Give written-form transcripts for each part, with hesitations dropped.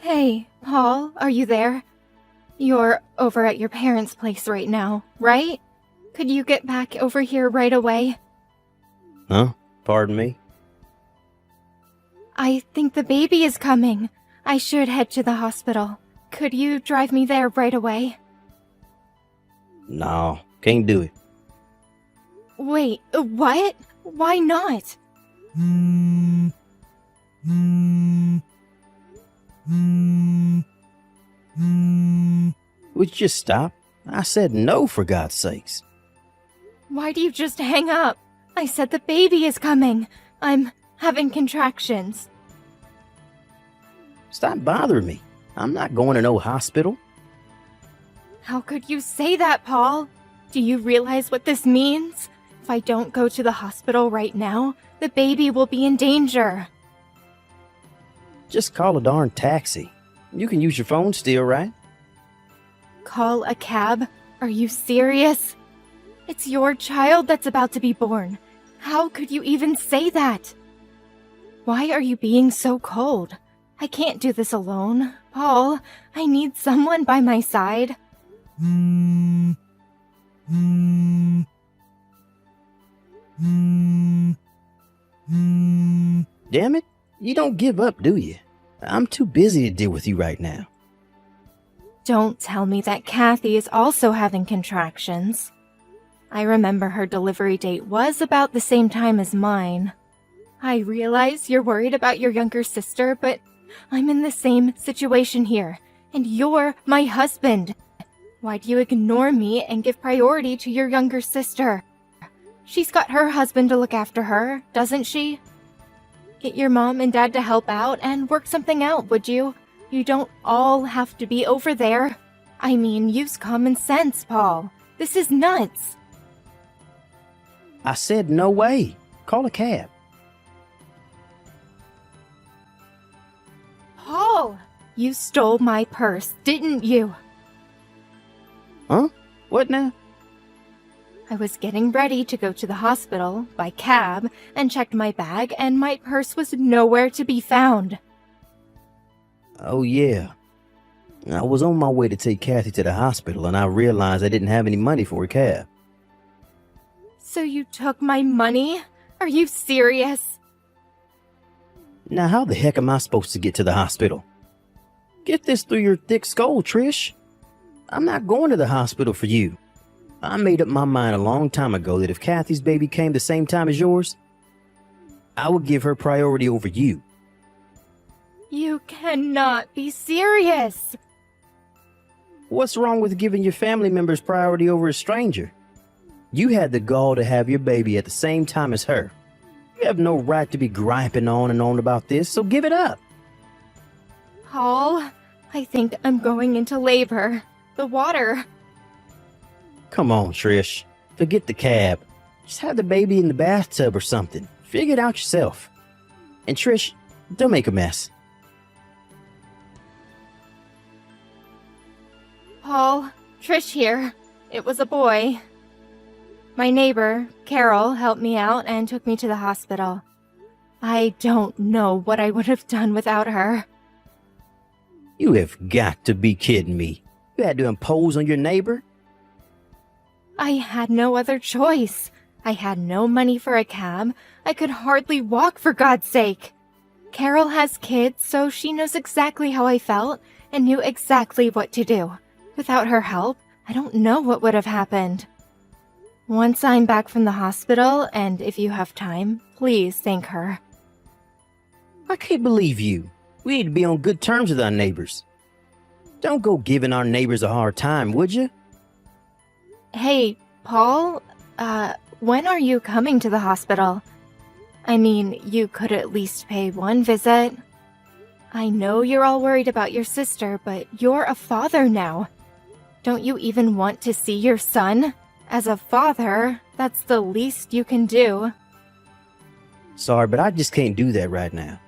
Hey, Paul, are you there? You're over at your parents' place right now, right? Could you get back over here right away? Huh? Pardon me? I think the baby is coming. I should head to the hospital. Could you drive me there right away? No, can't do it. Wait, what? Why not? Would you just stop? I said no, for God's sakes. Why do you just hang up? I said the baby is coming. I'm having contractions. Stop bothering me. I'm not going to no hospital. How could you say that, Paul? Do you realize what this means? If I don't go to the hospital right now, the baby will be in danger. Just call a darn taxi. You can use your phone still, right? Call a cab? Are you serious? It's your child that's about to be born. How could you even say that? Why are you being so cold? I can't do this alone. Paul, I need someone by my side. Damn it, you don't give up, do you? I'm too busy to deal with you right now. Don't tell me that Kathy is also having contractions. I remember her delivery date was about the same time as mine. I realize you're worried about your younger sister, but I'm in the same situation here, and you're my husband. Why do you ignore me and give priority to your younger sister? She's got her husband to look after her, doesn't she? Get your mom and dad to help out and work something out, would you? You don't all have to be over there. I mean, use common sense, Paul. This is nuts. I said no way. Call a cab. Paul, you stole my purse, didn't you? Huh? What now? I was getting ready to go to the hospital by cab and checked my bag, and my purse was nowhere to be found. Oh, yeah. I was on my way to take Kathy to the hospital, and I realized I didn't have any money for a cab. So you took my money? Are you serious? Now, how the heck am I supposed to get to the hospital? Get this through your thick skull, Trish. I'm not going to the hospital for you. I made up my mind a long time ago that if Kathy's baby came the same time as yours, I would give her priority over you. You cannot be serious. What's wrong with giving your family members priority over a stranger? You had the gall to have your baby at the same time as her. You have no right to be griping on and on about this, so give it up. Paul, I think I'm going into labor. The water. Come on, Trish. Forget the cab. Just have the baby in the bathtub or something. Figure it out yourself. And Trish, don't make a mess. Paul, Trish here. It was a boy. My neighbor, Carol, helped me out and took me to the hospital. I don't know what I would have done without her. You have got to be kidding me. You had to impose on your neighbor? I had no other choice. I had no money for a cab. I could hardly walk, for God's sake. Carol has kids, so she knows exactly how I felt and knew exactly what to do. Without her help, I don't know what would have happened. Once I'm back from the hospital, and if you have time, please thank her. I can't believe you. We need to be on good terms with our neighbors. Don't go giving our neighbors a hard time, would you? Hey, Paul, when are you coming to the hospital? I mean, you could at least pay one visit. I know you're all worried about your sister, but you're a father now. Don't you even want to see your son? As a father, that's the least you can do. Sorry, but I just can't do that right now.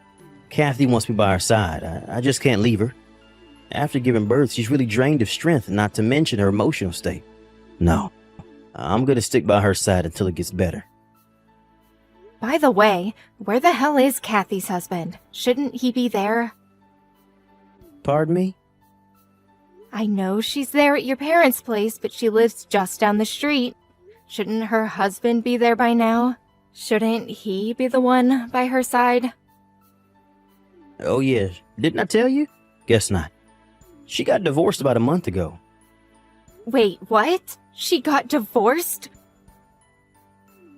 Kathy wants me by her side. I just can't leave her. After giving birth, she's really drained of strength, not to mention her emotional state. No, I'm going to stick by her side until it gets better. By the way, where the hell is Kathy's husband? Shouldn't he be there? Pardon me? I know she's there at your parents' place, but she lives just down the street. Shouldn't her husband be there by now? Shouldn't he be the one by her side? Oh, yeah. Didn't I tell you? Guess not. She got divorced about a month ago. Wait, what? She got divorced?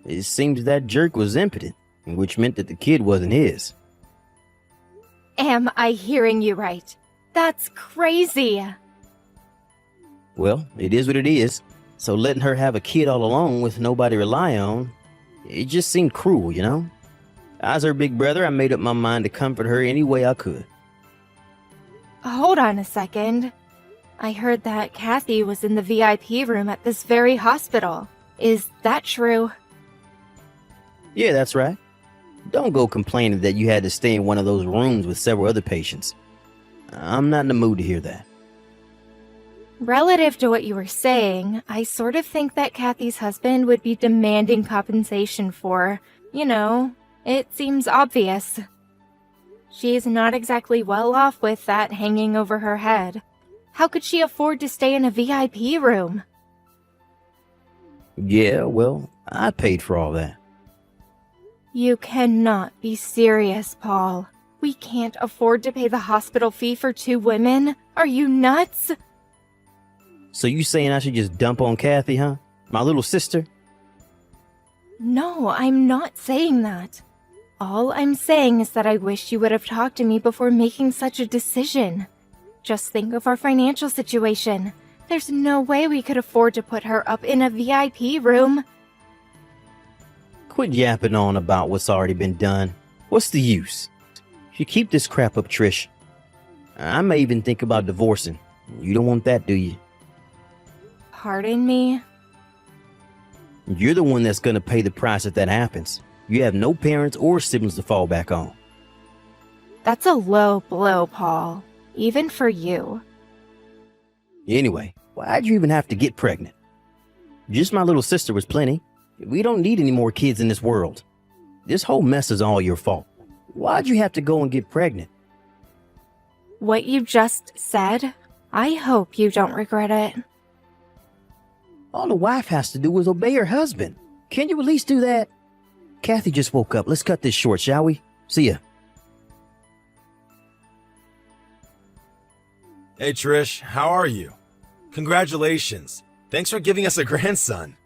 It seems that jerk was impotent, which meant that the kid wasn't his. Am I hearing you right? That's crazy. Well, it is what it is. So letting her have a kid all alone with nobody to rely on, it just seemed cruel, you know? As her big brother, I made up my mind to comfort her any way I could. Hold on a second. I heard that Kathy was in the VIP room at this very hospital. Is that true? Yeah, that's right. Don't go complaining that you had to stay in one of those rooms with several other patients. I'm not in the mood to hear that. Relative to what you were saying, I sort of think that Kathy's husband would be demanding compensation for, it seems obvious. She's not exactly well off with that hanging over her head. How could she afford to stay in a VIP room? Yeah, well, I paid for all that. You cannot be serious, Paul. We can't afford to pay the hospital fee for 2 women. Are you nuts? So you saying I should just dump on Kathy, huh? My little sister? No, I'm not saying that. All I'm saying is that I wish you would have talked to me before making such a decision. Just think of our financial situation. There's no way we could afford to put her up in a VIP room. Quit yapping on about what's already been done. What's the use? You keep this crap up, Trish. I may even think about divorcing. You don't want that, do you? Pardon me? You're the one that's gonna pay the price if that happens. You have no parents or siblings to fall back on. That's a low blow, Paul. Even for you. Anyway, why'd you even have to get pregnant? Just my little sister was plenty. We don't need any more kids in this world. This whole mess is all your fault. Why'd you have to go and get pregnant? What you just said, I hope you don't regret it. All the wife has to do is obey her husband. Can you at least do that? Kathy just woke up. Let's cut this short, shall we? See ya. Hey Trish, how are you? Congratulations. Thanks for giving us a grandson.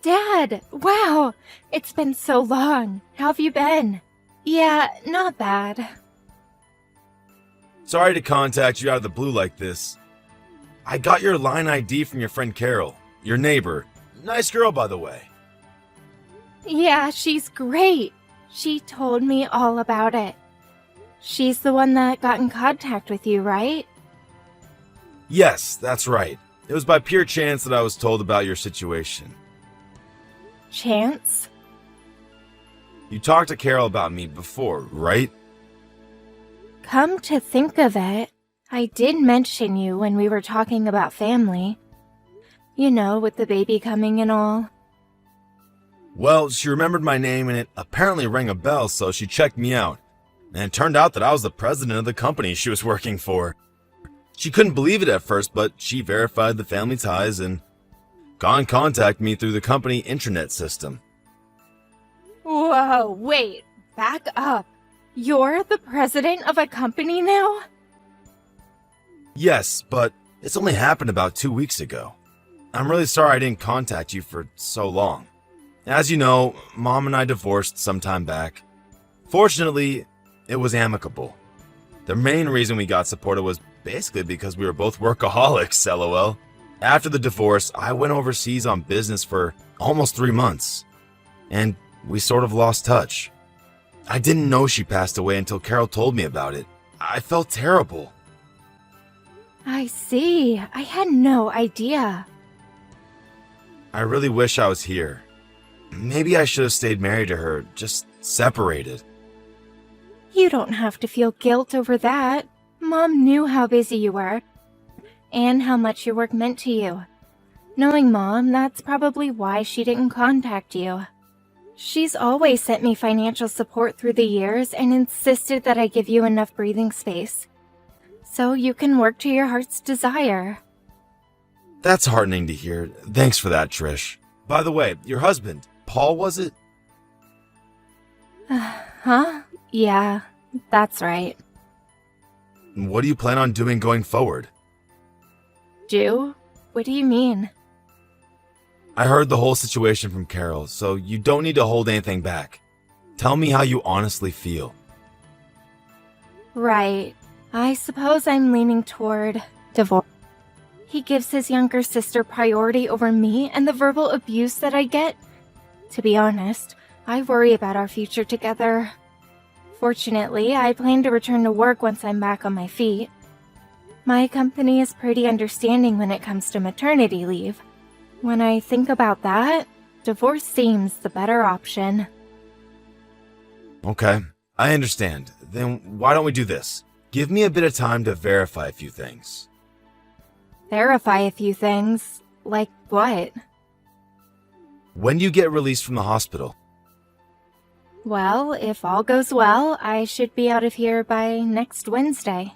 Dad, wow, it's been so long. How have you been? Yeah, not bad. Sorry to contact you out of the blue like this. I got your line ID from your friend Carol, your neighbor. Nice girl, by the way. Yeah, she's great. She told me all about it. She's the one that got in contact with you, right? Yes, that's right. It was by pure chance that I was told about your situation. Chance? You talked to Carol about me before, right? Come to think of it, I did mention you when we were talking about family. You know, with the baby coming and all. Well, she remembered my name and it apparently rang a bell, so she checked me out. And it turned out that I was the president of the company she was working for. She couldn't believe it at first, but she verified the family ties and got in contact with me through the company intranet system. Whoa, wait, back up. You're the president of a company now? Yes, but it's only happened about 2 weeks ago. I'm really sorry I didn't contact you for so long. As you know, Mom and I divorced some time back. Fortunately, it was amicable. The main reason we got supported was basically because we were both workaholics, lol. After the divorce, I went overseas on business for almost 3 months, and we sort of lost touch. I didn't know she passed away until Carol told me about it. I felt terrible. I see. I had no idea. I really wish I was here. Maybe I should have stayed married to her, just separated. You don't have to feel guilt over that. Mom knew how busy you were, and how much your work meant to you. Knowing Mom, that's probably why she didn't contact you. She's always sent me financial support through the years and insisted that I give you enough breathing space. so you can work to your heart's desire. That's heartening to hear. Thanks for that, Trish. By the way, your husband, Paul, was it? Huh? Yeah, that's right. What do you plan on doing going forward? Do? What do you mean? I heard the whole situation from Carol, so you don't need to hold anything back. Tell me how you honestly feel. Right. I suppose I'm leaning toward divorce. He gives his younger sister priority over me and the verbal abuse that I get. To be honest, I worry about our future together. Fortunately, I plan to return to work once I'm back on my feet. My company is pretty understanding when it comes to maternity leave. When I think about that, divorce seems the better option. Okay, I understand. Then why don't we do this? Give me a bit of time to verify a few things. Verify a few things? Like what? When do you get released from the hospital? Well, if all goes well, I should be out of here by next Wednesday.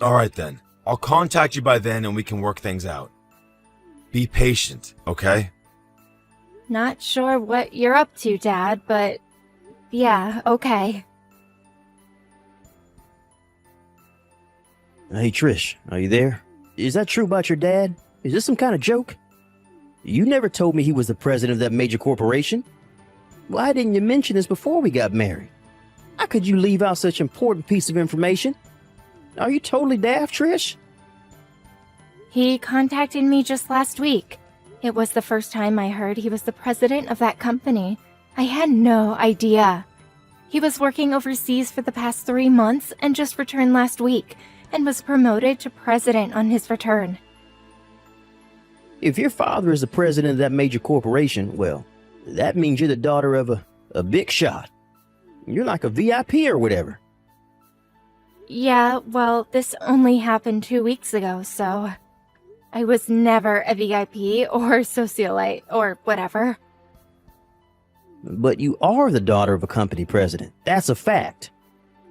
Alright then. I'll contact you by then and we can work things out. Be patient, okay? Not sure what you're up to, Dad, but yeah, okay. Hey, Trish, are you there? Is that true about your dad? Is this some kind of joke? You never told me he was the president of that major corporation. Why didn't you mention this before we got married? How could you leave out such an important piece of information? Are you totally daft, Trish? He contacted me just last week. It was the first time I heard he was the president of that company. I had no idea. He was working overseas for the past 3 months and just returned last week, and was promoted to president on his return. If your father is the president of that major corporation, well, that means you're the daughter of a big shot. You're like a VIP or whatever. Yeah, well, this only happened 2 weeks ago, so I was never a VIP or socialite or whatever. But you are the daughter of a company president. That's a fact.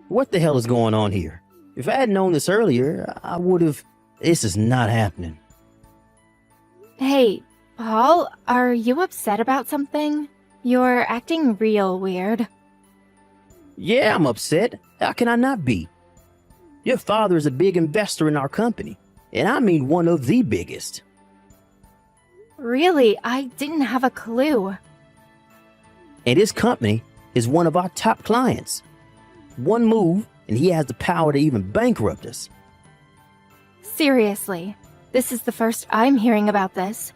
What the hell is going on here? If I had known this earlier, I would have... This is not happening. Hey, Paul, are you upset about something? You're acting real weird. Yeah, I'm upset. How can I not be? Your father is a big investor in our company, and I mean one of the biggest. Really, I didn't have a clue. And his company is one of our top clients. One move, and he has the power to even bankrupt us. Seriously, this is the first I'm hearing about this.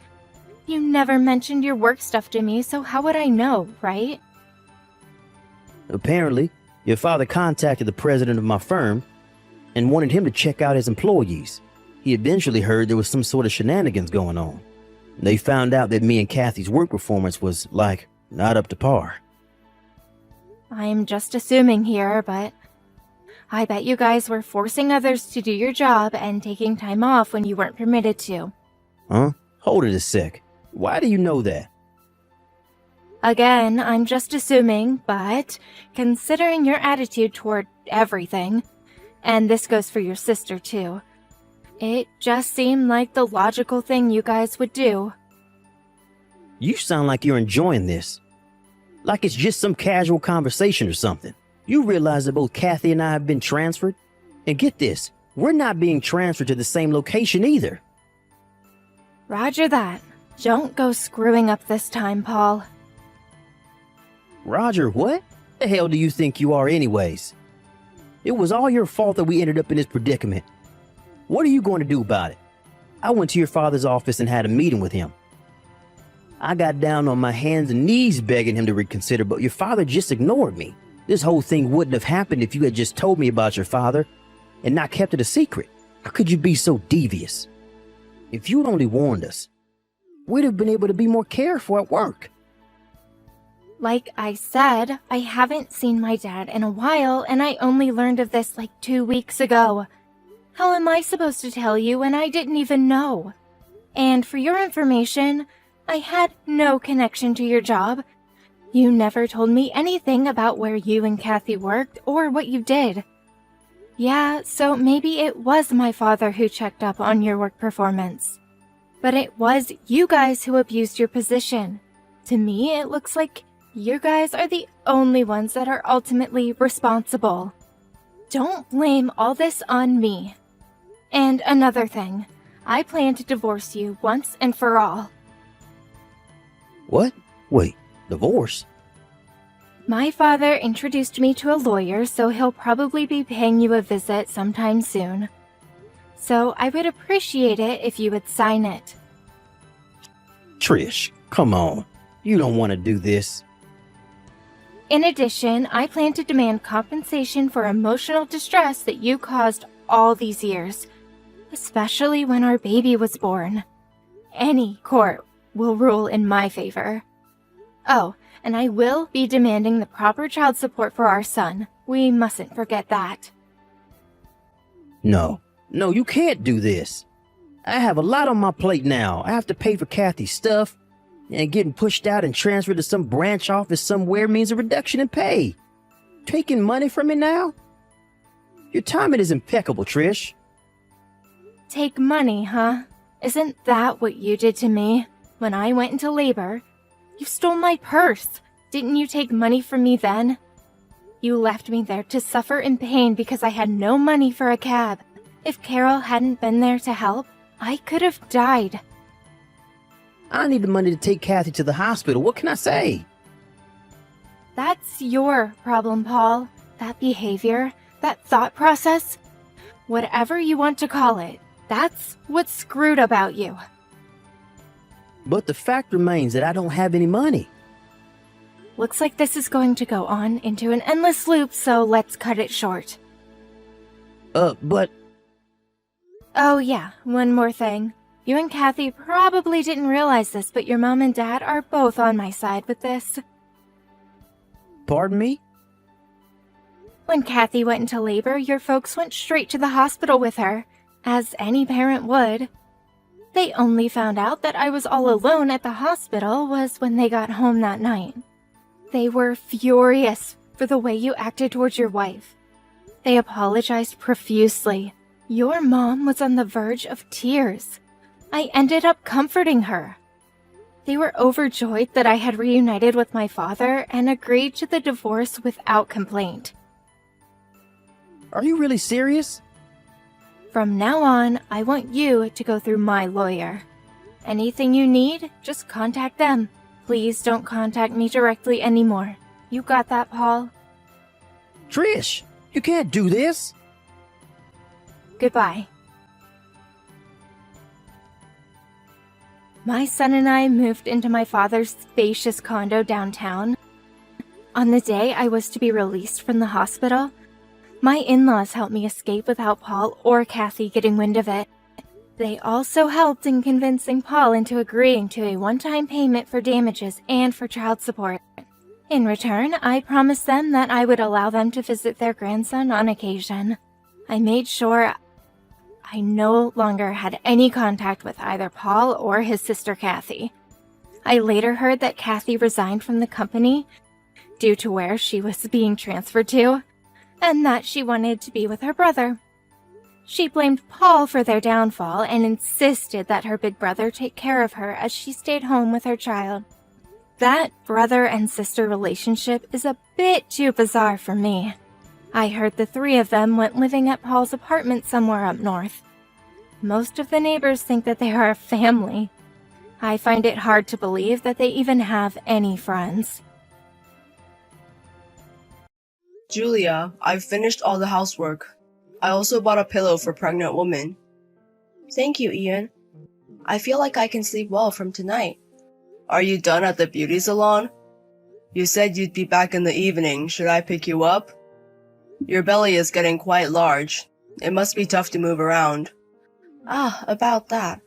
You never mentioned your work stuff to me, so how would I know, right? Apparently, your father contacted the president of my firm and wanted him to check out his employees. He eventually heard there was some sort of shenanigans going on. They found out that me and Kathy's work performance was, like, not up to par. I'm just assuming here, but I bet you guys were forcing others to do your job and taking time off when you weren't permitted to. Huh? Hold it a sec. Why do you know that? Again, I'm just assuming, but considering your attitude toward everything, and this goes for your sister too, it just seemed like the logical thing you guys would do. You sound like you're enjoying this. Like it's just some casual conversation or something. You realize that both Kathy and I have been transferred? And get this, we're not being transferred to the same location either. Roger that. Don't go screwing up this time, Paul. Roger, what? The hell do you think you are anyways? It was all your fault that we ended up in this predicament. What are you going to do about it? I went to your father's office and had a meeting with him. I got down on my hands and knees begging him to reconsider, but your father just ignored me. This whole thing wouldn't have happened if you had just told me about your father and not kept it a secret. How could you be so devious? If you'd only warned us, we'd have been able to be more careful at work. Like I said, I haven't seen my dad in a while, and I only learned of this like 2 weeks ago. How am I supposed to tell you when I didn't even know? And for your information, I had no connection to your job. You never told me anything about where you and Kathy worked or what you did. Yeah, so maybe it was my father who checked up on your work performance. But it was you guys who abused your position. To me, it looks like you guys are the only ones that are ultimately responsible. Don't blame all this on me. And another thing, I plan to divorce you once and for all. What? Wait, divorce? My father introduced me to a lawyer, so he'll probably be paying you a visit sometime soon. So I would appreciate it if you would sign it. Trish, come on. You don't want to do this. In addition, I plan to demand compensation for emotional distress that you caused all these years, especially when our baby was born. Any court will rule in my favor. Oh, and I will be demanding the proper child support for our son. We mustn't forget that. No, you can't do this. I have a lot on my plate now. I have to pay for Kathy's stuff, and getting pushed out and transferred to some branch office somewhere means a reduction in pay. Taking money from me now? Your timing is impeccable, Trish. Take money, huh? Isn't that what you did to me when I went into labor? You stole my purse. Didn't you take money from me then? You left me there to suffer in pain because I had no money for a cab. If Carol hadn't been there to help, I could have died. I need the money to take Kathy to the hospital. What can I say? That's your problem, Paul. That behavior, that thought process, whatever you want to call it, that's what's screwed about you. But the fact remains that I don't have any money. Looks like this is going to go on into an endless loop, so let's cut it short. But... Oh yeah, one more thing. You and Kathy probably didn't realize this, but your mom and dad are both on my side with this. Pardon me? When Kathy went into labor, your folks went straight to the hospital with her, as any parent would. They only found out that I was all alone at the hospital was when they got home that night. They were furious for the way you acted towards your wife. They apologized profusely. Your mom was on the verge of tears. I ended up comforting her. They were overjoyed that I had reunited with my father and agreed to the divorce without complaint. Are you really serious? From now on, I want you to go through my lawyer. Anything you need, just contact them. Please don't contact me directly anymore. You got that, Paul? Trish, you can't do this. Goodbye. My son and I moved into my father's spacious condo downtown. On the day I was to be released from the hospital, my in-laws helped me escape without Paul or Kathy getting wind of it. They also helped in convincing Paul into agreeing to a one-time payment for damages and for child support. In return, I promised them that I would allow them to visit their grandson on occasion. I made sure I no longer had any contact with either Paul or his sister Kathy. I later heard that Kathy resigned from the company due to where she was being transferred to, and that she wanted to be with her brother. She blamed Paul for their downfall and insisted that her big brother take care of her as she stayed home with her child. That brother and sister relationship is a bit too bizarre for me. I heard the three of them went living at Paul's apartment somewhere up north. Most of the neighbors think that they are a family. I find it hard to believe that they even have any friends. Julia, I've finished all the housework. I also bought a pillow for pregnant women. Thank you, Ian. I feel like I can sleep well from tonight. Are you done at the beauty salon? You said you'd be back in the evening. Should I pick you up? Your belly is getting quite large. It must be tough to move around. About that.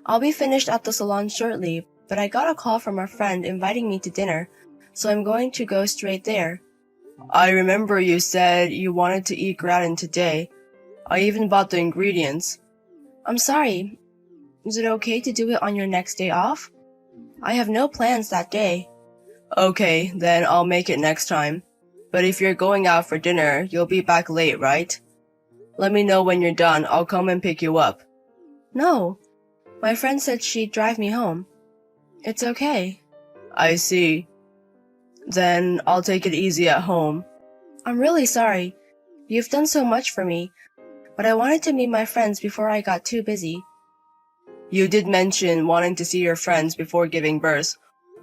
I'll be finished at the salon shortly, but I got a call from a friend inviting me to dinner, so I'm going to go straight there. I remember you said you wanted to eat gratin today. I even bought the ingredients. I'm sorry. Is it okay to do it on your next day off? I have no plans that day. Okay, then I'll make it next time. But if you're going out for dinner, you'll be back late, right? Let me know when you're done. I'll come and pick you up. No. My friend said she'd drive me home. It's okay. I see. Then I'll take it easy at home. I'm really sorry. You've done so much for me, but I wanted to meet my friends before I got too busy. You did mention wanting to see your friends before giving birth.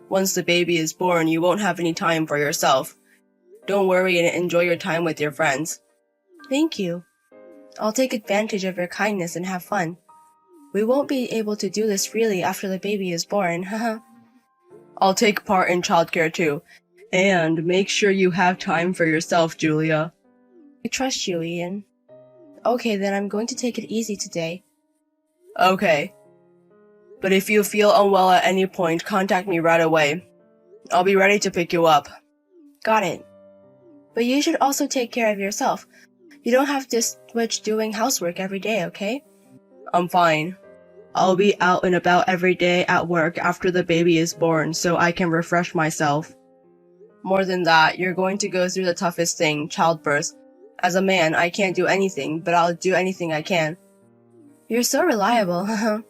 Once the baby is born, you won't have any time for yourself. Don't worry and enjoy your time with your friends. Thank you. I'll take advantage of your kindness and have fun. We won't be able to do this freely after the baby is born, haha. I'll take part in childcare too. And make sure you have time for yourself, Julia. I trust you, Ian. Okay, then I'm going to take it easy today. Okay. But if you feel unwell at any point, contact me right away. I'll be ready to pick you up. Got it. But you should also take care of yourself. You don't have to switch doing housework every day, okay? I'm fine. I'll be out and about every day at work after the baby is born so I can refresh myself. More than that, you're going to go through the toughest thing, childbirth. As a man, I can't do anything, but I'll do anything I can. You're so reliable, haha.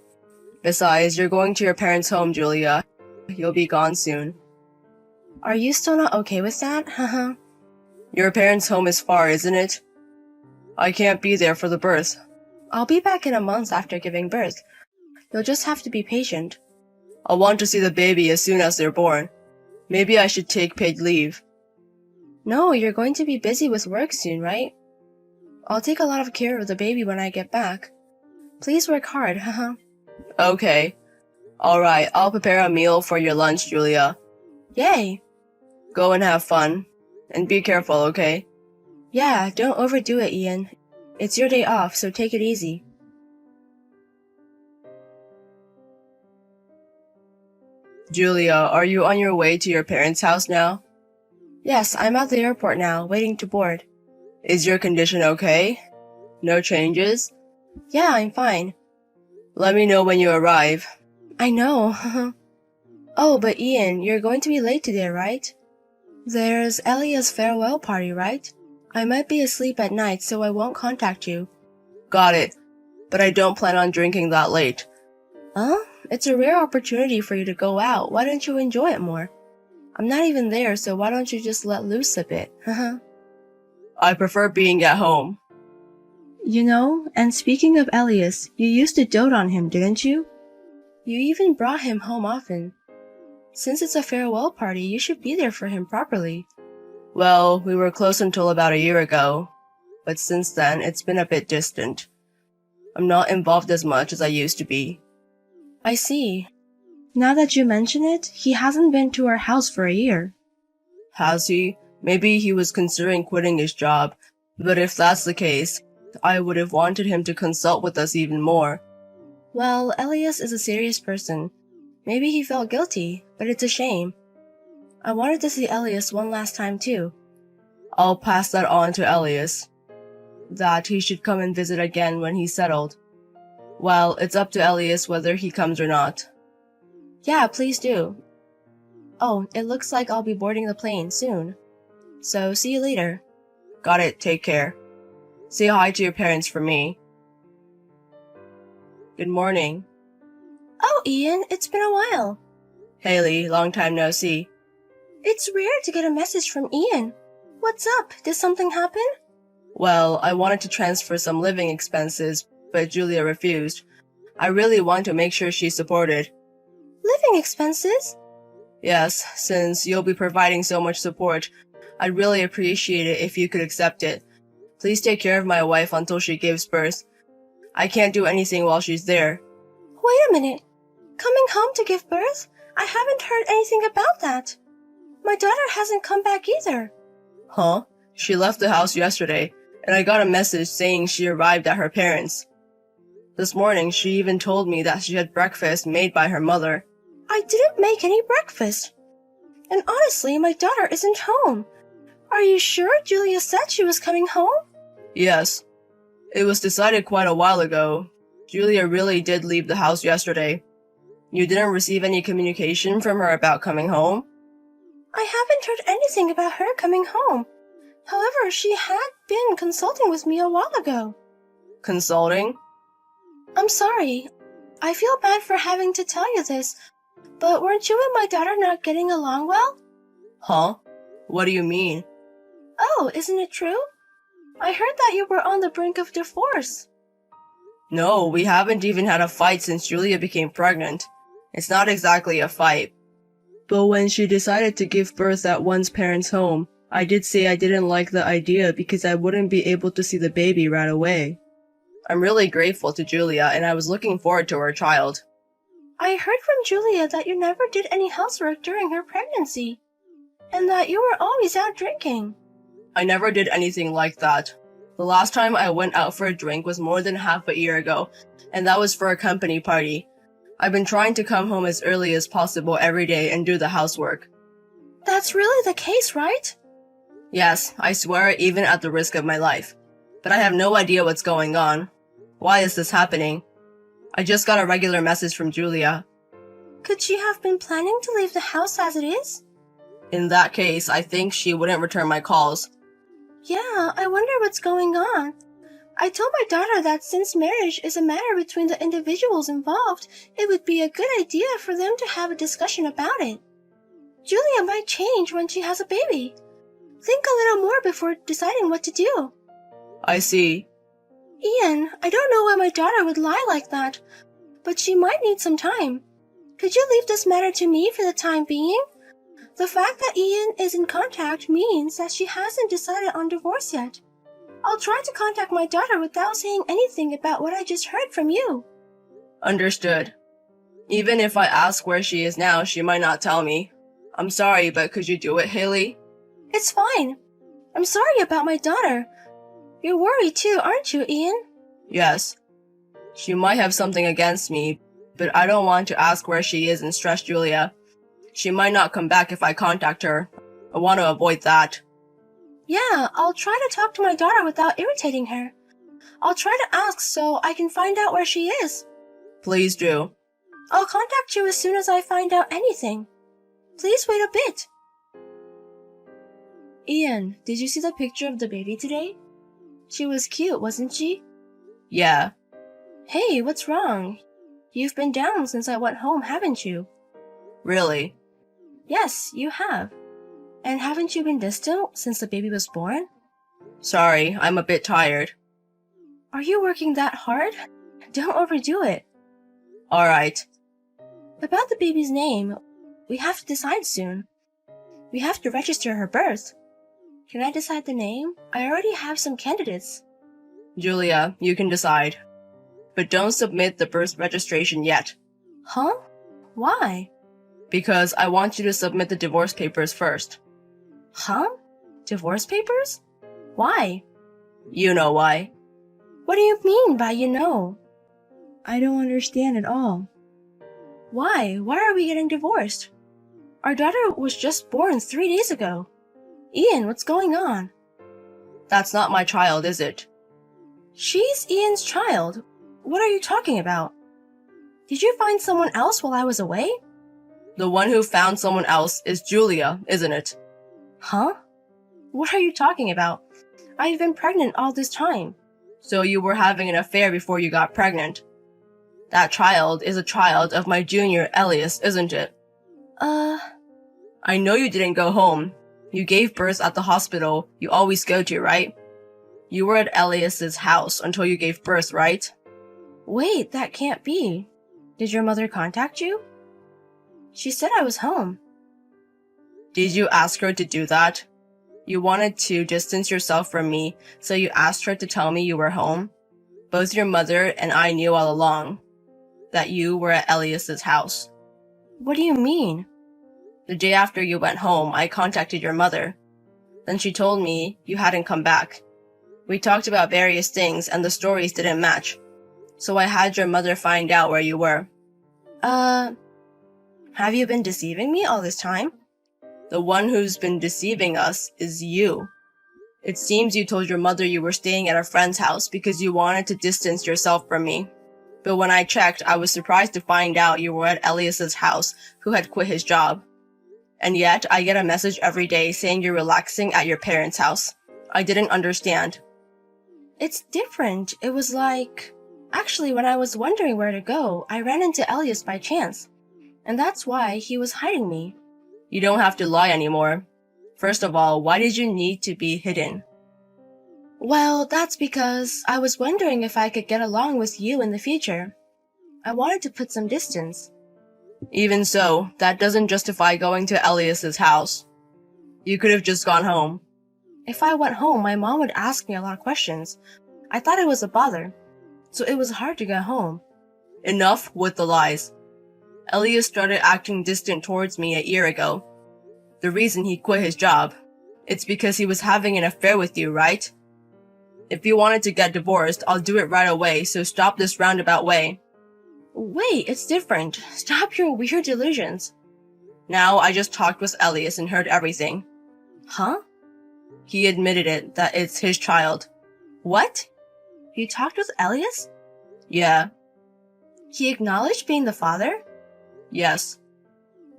Besides, you're going to your parents' home, Julia. You'll be gone soon. Are you still not okay with that, haha? Your parents' home is far, isn't it? I can't be there for the birth. I'll be back in a month after giving birth. You'll just have to be patient. I want to see the baby as soon as they're born. Maybe I should take paid leave. No, you're going to be busy with work soon, right? I'll take a lot of care of the baby when I get back. Please work hard, haha. Okay. Alright, I'll prepare a meal for your lunch, Julia. Yay! Go and have fun. And be careful, okay? Yeah, don't overdo it, Ian. It's your day off, so take it easy. Julia, are you on your way to your parents' house now? Yes, I'm at the airport now, waiting to board. Is your condition okay? No changes? Yeah, I'm fine. Let me know when you arrive. I know. Oh, but Ian, you're going to be late today, right? There's Elia's farewell party, right? I might be asleep at night, so I won't contact you. Got it. But I don't plan on drinking that late. Huh? It's a rare opportunity for you to go out. Why don't you enjoy it more? I'm not even there, so why don't you just let loose a bit? I prefer being at home. You know, and speaking of Elias, you used to dote on him, didn't you? You even brought him home often. Since it's a farewell party, you should be there for him properly. Well, we were close until about a year ago, but since then, it's been a bit distant. I'm not involved as much as I used to be. I see. Now that you mention it, he hasn't been to our house for a year. Has he? Maybe he was considering quitting his job, but if that's the case, I would have wanted him to consult with us even more. Well, Elias is a serious person. Maybe he felt guilty, but it's a shame. I wanted to see Elias one last time too. I'll pass that on to Elias. That he should come and visit again when he's settled. Well, it's up to Elias whether he comes or not. Yeah, please do. Oh, it looks like I'll be boarding the plane soon. So, see you later. Got it, take care. Say hi to your parents for me. Good morning. Oh, Ian, it's been a while. Haley, long time no see. It's rare to get a message from Ian. What's up? Did something happen? Well, I wanted to transfer some living expenses, but Julia refused. I really want to make sure she's supported. Living expenses? Yes, since you'll be providing so much support, I'd really appreciate it if you could accept it. Please take care of my wife until she gives birth. I can't do anything while she's there. Wait a minute. Coming home to give birth? I haven't heard anything about that. My daughter hasn't come back either. Huh? She left the house yesterday, and I got a message saying she arrived at her parents'. This morning, she even told me that she had breakfast made by her mother. I didn't make any breakfast. And honestly, my daughter isn't home. Are you sure Julia said she was coming home? Yes. It was decided quite a while ago. Julia really did leave the house yesterday. You didn't receive any communication from her about coming home? I haven't heard anything about her coming home. However, she had been consulting with me a while ago. Consulting? I'm sorry. I feel bad for having to tell you this, but weren't you and my daughter not getting along well? Huh? What do you mean? Oh, isn't it true? I heard that you were on the brink of divorce. No, we haven't even had a fight since Julia became pregnant. It's not exactly a fight. But when she decided to give birth at one's parents' home, I did say I didn't like the idea because I wouldn't be able to see the baby right away. I'm really grateful to Julia, and I was looking forward to her child. I heard from Julia that you never did any housework during her pregnancy, and that you were always out drinking. I never did anything like that. The last time I went out for a drink was more than half a year ago, and that was for a company party. I've been trying to come home as early as possible every day and do the housework. That's really the case, right? Yes, I swear, even at the risk of my life. But I have no idea what's going on. Why is this happening? I just got a regular message from Julia. Could she have been planning to leave the house as it is? In that case, I think she wouldn't return my calls. Yeah, I wonder what's going on. I told my daughter that since marriage is a matter between the individuals involved, it would be a good idea for them to have a discussion about it. Julia might change when she has a baby. Think a little more before deciding what to do. I see. Ian, I don't know why my daughter would lie like that, but she might need some time. Could you leave this matter to me for the time being? The fact that Ian is in contact means that she hasn't decided on divorce yet. I'll try to contact my daughter without saying anything about what I just heard from you. Understood. Even if I ask where she is now, she might not tell me. I'm sorry, but could you do it, Haley? It's fine. I'm sorry about my daughter. You're worried too, aren't you, Ian? Yes. She might have something against me, but I don't want to ask where she is and stress Julia. She might not come back if I contact her. I want to avoid that. Yeah, I'll try to talk to my daughter without irritating her. I'll try to ask so I can find out where she is. Please do. I'll contact you as soon as I find out anything. Please wait a bit. Ian, did you see the picture of the baby today? She was cute, wasn't she? Yeah. Hey, what's wrong? You've been down since I went home, haven't you? Really? Yes, you have. And haven't you been distant since the baby was born? Sorry, I'm a bit tired. Are you working that hard? Don't overdo it. Alright. About the baby's name, we have to decide soon. We have to register her birth. Can I decide the name? I already have some candidates. Julia, you can decide. But don't submit the birth registration yet. Huh? Why? Because I want you to submit the divorce papers first. Huh? Divorce papers? Why? You know why. What do you mean by you know? I don't understand at all. Why? Why are we getting divorced? Our daughter was just born 3 days ago. Ian, what's going on? That's not my child, is it? She's Ian's child. What are you talking about? Did you find someone else while I was away? The one who found someone else is Julia, isn't it? Huh? What are you talking about? I've been pregnant all this time. So you were having an affair before you got pregnant. That child is a child of my junior, Elias, isn't it? I know you didn't go home. You gave birth at the hospital you always go to, right? You were at Elias's house until you gave birth, right? Wait, that can't be. Did your mother contact you? She said I was home. Did you ask her to do that? You wanted to distance yourself from me, so you asked her to tell me you were home? Both your mother and I knew all along that you were at Elias's house. What do you mean? The day after you went home, I contacted your mother. Then she told me you hadn't come back. We talked about various things and the stories didn't match. So I had your mother find out where you were. Have you been deceiving me all this time? The one who's been deceiving us is you. It seems you told your mother you were staying at a friend's house because you wanted to distance yourself from me. But when I checked, I was surprised to find out you were at Elias's house, who had quit his job. And yet, I get a message every day saying you're relaxing at your parents' house. I didn't understand. It's different. It was like... Actually, when I was wondering where to go, I ran into Elias by chance. And that's why he was hiding me. You don't have to lie anymore. First of all, why did you need to be hidden? Well, that's because I was wondering if I could get along with you in the future. I wanted to put some distance. Even so, that doesn't justify going to Elias's house. You could have just gone home. If I went home, my mom would ask me a lot of questions. I thought it was a bother, so it was hard to get home. Enough with the lies. Elias started acting distant towards me a year ago. The reason he quit his job, it's because he was having an affair with you, right? If you wanted to get divorced, I'll do it right away, so stop this roundabout way. Wait, it's different. Stop your weird delusions. Now, I just talked with Elias and heard everything. Huh? He admitted it, that it's his child. What? You talked with Elias? Yeah. He acknowledged being the father? Yes.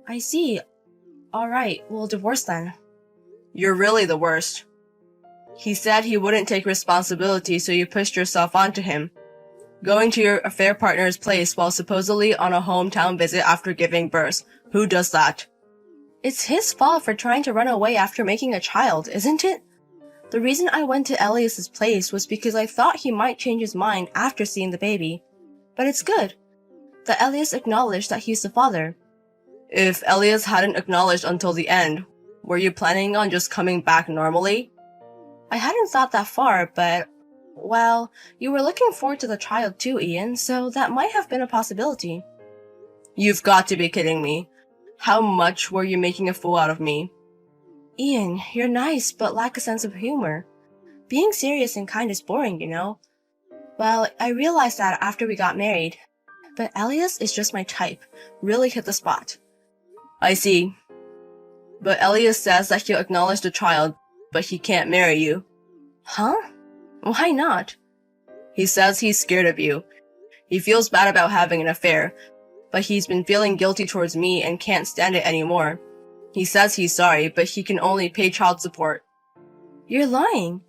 I see. Alright, we'll divorce then. You're really the worst. He said he wouldn't take responsibility, so you pushed yourself onto him. Going to your affair partner's place while supposedly on a hometown visit after giving birth. Who does that? It's his fault for trying to run away after making a child, isn't it? The reason I went to Elias's place was because I thought he might change his mind after seeing the baby. But it's good that Elias acknowledged that he's the father. If Elias hadn't acknowledged until the end, were you planning on just coming back normally? I hadn't thought that far, but... Well, you were looking forward to the child too, Ian, so that might have been a possibility. You've got to be kidding me. How much were you making a fool out of me? Ian, you're nice, but lack a sense of humor. Being serious and kind is boring, you know. Well, I realized that after we got married. But Elias is just my type. Really hit the spot. I see. But Elias says that he'll acknowledge the child, but he can't marry you. Huh? Why not? He says he's scared of you. He feels bad about having an affair, but he's been feeling guilty towards me and can't stand it anymore. He says he's sorry, but he can only pay child support. You're lying.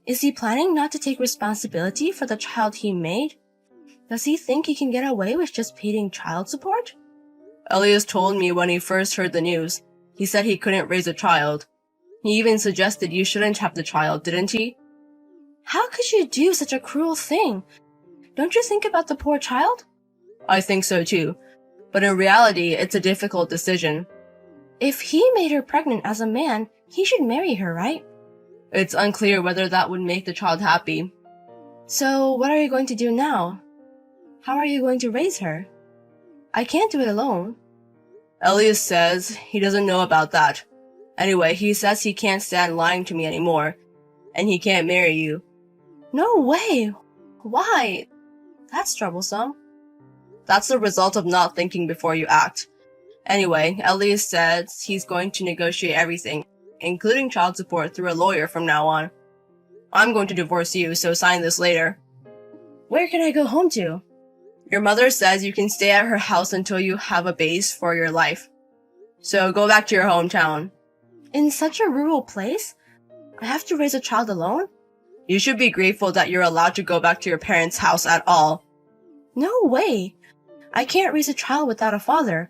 Is he planning not to take responsibility for the child he made? Does he think he can get away with just paying child support? Elias told me when he first heard the news. He said he couldn't raise a child. He even suggested you shouldn't have the child, didn't he? How could you do such a cruel thing? Don't you think about the poor child? I think so too. But in reality, it's a difficult decision. If he made her pregnant as a man, he should marry her, right? It's unclear whether that would make the child happy. So, what are you going to do now? How are you going to raise her? I can't do it alone. Elias says he doesn't know about that. Anyway, he says he can't stand lying to me anymore, and he can't marry you. No way! Why? That's troublesome. That's the result of not thinking before you act. Anyway, Elias says he's going to negotiate everything, including child support, through a lawyer from now on. I'm going to divorce you, so sign this later. Where can I go home to? Your mother says you can stay at her house until you have a base for your life. So go back to your hometown. In such a rural place? I have to raise a child alone? You should be grateful that you're allowed to go back to your parents' house at all. No way! I can't raise a child without a father.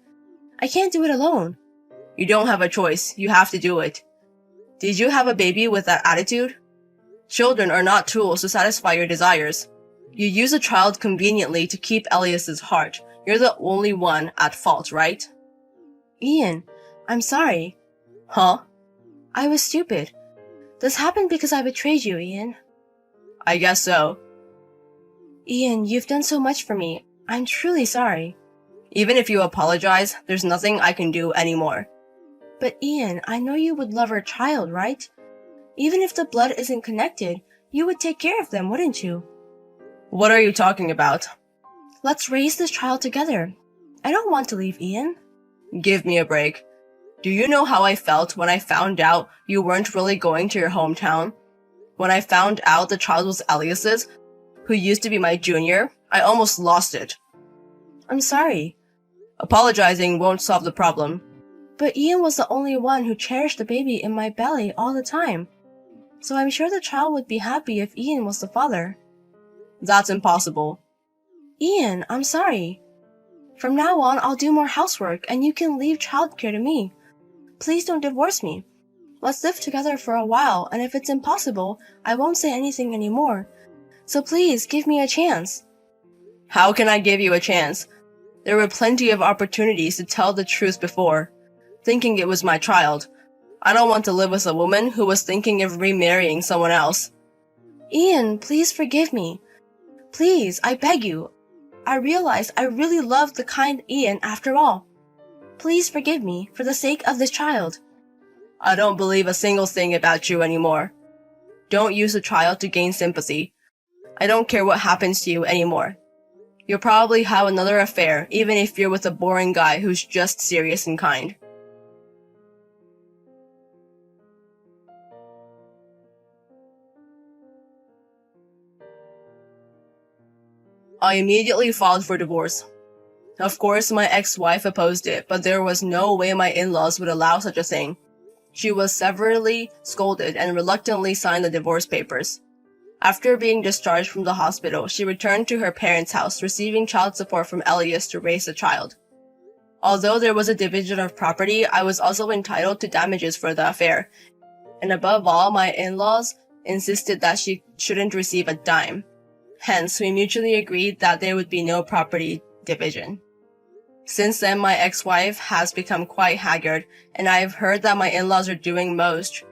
I can't do it alone. You don't have a choice. You have to do it. Did you have a baby with that attitude? Children are not tools to satisfy your desires. You use a child conveniently to keep Elias's heart. You're the only one at fault, right? Ian, I'm sorry. Huh? I was stupid. This happened because I betrayed you, Ian. I guess so. Ian, you've done so much for me. I'm truly sorry. Even if you apologize, there's nothing I can do anymore. But Ian, I know you would love our child, right? Even if the blood isn't connected, you would take care of them, wouldn't you? What are you talking about? Let's raise this child together. I don't want to leave Ian. Give me a break. Do you know how I felt when I found out you weren't really going to your hometown? When I found out the child was Elias's, who used to be my junior, I almost lost it. I'm sorry. Apologizing won't solve the problem. But Ian was the only one who cherished the baby in my belly all the time. so I'm sure the child would be happy if Ian was the father. That's impossible. Ian, I'm sorry. From now on, I'll do more housework and you can leave childcare to me. Please don't divorce me. Let's live together for a while, and if it's impossible, I won't say anything anymore. So please, give me a chance. How can I give you a chance? There were plenty of opportunities to tell the truth before, thinking it was my child. I don't want to live with a woman who was thinking of remarrying someone else. Ian, please forgive me. Please, I beg you. I realized I really loved the kind Ian after all. Please forgive me for the sake of this child. I don't believe a single thing about you anymore. Don't use a child to gain sympathy. I don't care what happens to you anymore. You'll probably have another affair, even if you're with a boring guy who's just serious and kind. I immediately filed for divorce. Of course, my ex-wife opposed it, but there was no way my in-laws would allow such a thing. She was severely scolded and reluctantly signed the divorce papers. After being discharged from the hospital, she returned to her parents' house, receiving child support from Elias to raise the child. Although there was a division of property, I was also entitled to damages for the affair. And above all, my in-laws insisted that she shouldn't receive a dime. Hence, we mutually agreed that there would be no property division. Since then, my ex-wife has become quite haggard, and I have heard that my in-laws are doing most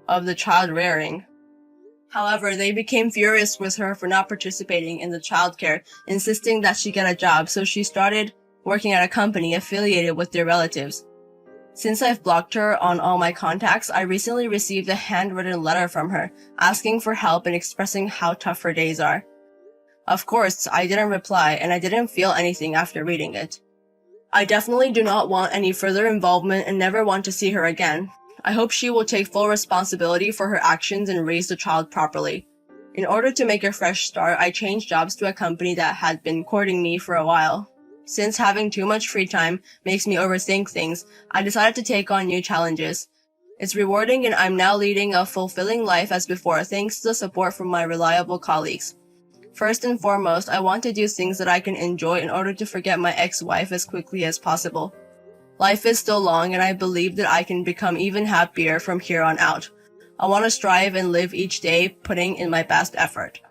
of the child rearing. However, they became furious with her for not participating in the childcare, insisting that she get a job, so she started working at a company affiliated with their relatives. Since I've blocked her on all my contacts, I recently received a handwritten letter from her, asking for help and expressing how tough her days are. Of course, I didn't reply, and I didn't feel anything after reading it. I definitely do not want any further involvement and never want to see her again. I hope she will take full responsibility for her actions and raise the child properly. In order to make a fresh start, I changed jobs to a company that had been courting me for a while. Since having too much free time makes me overthink things, I decided to take on new challenges. It's rewarding and I'm now leading a fulfilling life as before thanks to the support from my reliable colleagues. First and foremost, I want to do things that I can enjoy in order to forget my ex-wife as quickly as possible. Life is still long and I believe that I can become even happier from here on out. I want to strive and live each day putting in my best effort.